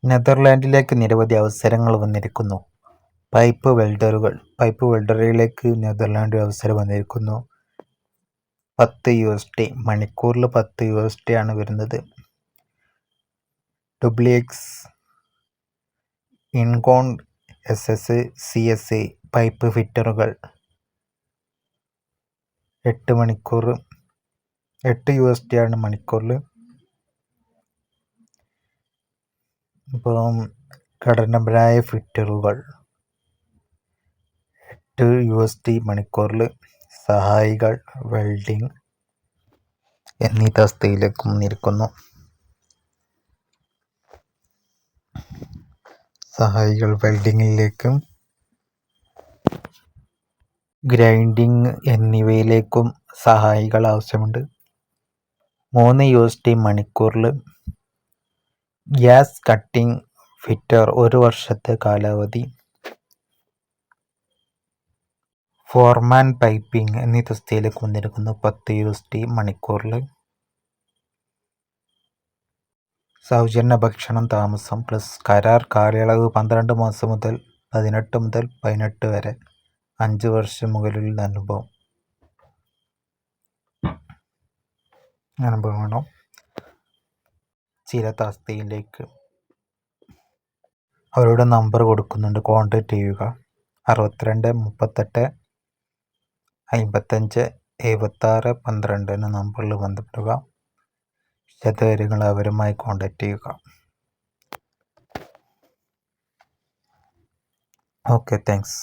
നെതർലാൻഡിലേക്ക് നിരവധി അവസരങ്ങൾ വന്നിരിക്കുന്നു. പൈപ്പ് വെൽഡറിലേക്ക് നെതർലാൻഡിൽ അവസരം വന്നിരിക്കുന്നു. $10 മണിക്കൂറിൽ $10 ആണ് വരുന്നത്. WX ഇൻകോൺ SS CS പൈപ്പ് ഫിറ്ററുകൾ $8 ആണ് മണിക്കൂറിൽ. ഇപ്പം ഘടനപരമായ ഫിറ്ററുകൾ $8 മണിക്കൂറിൽ. സഹായികൾ വെൽഡിംഗ് എന്നീ തസ്തികയിലേക്ക് വന്നിരിക്കുന്നു. സഹായികൾ വെൽഡിങ്ങിലേക്കും ഗ്രൈൻഡിങ് എന്നിവയിലേക്കും സഹായികൾ ആവശ്യമുണ്ട്. $3 മണിക്കൂറിൽ. ഗ്യാസ് കട്ടിംഗ് ഫിറ്റർ 1 വർഷത്തെ കാലാവധി. ഫോർമാൻ പൈപ്പിംഗ് എന്നീ തസ്തികയിലേക്ക് വന്നിരിക്കുന്നു. $10 മണിക്കൂറിൽ. സൗജന്യ ഭക്ഷണം താമസം പ്ലസ് കരാർ കാലയളവ് 12 മാസം മുതൽ 18 മുതൽ 18 വരെ. 5 വർഷം മുകളിലുള്ള അനുഭവമാണോ? ചില തസ്തികയിലേക്ക് അവരുടെ നമ്പർ കൊടുക്കുന്നുണ്ട്, കോൺടാക്ട് ചെയ്യുക. 62 38 55 76 12 എന്ന നമ്പറിൽ ബന്ധപ്പെടുക. വിശദവിവരങ്ങൾ അവരുമായി കോൺടാക്ട് ചെയ്യുക. Okay, thanks.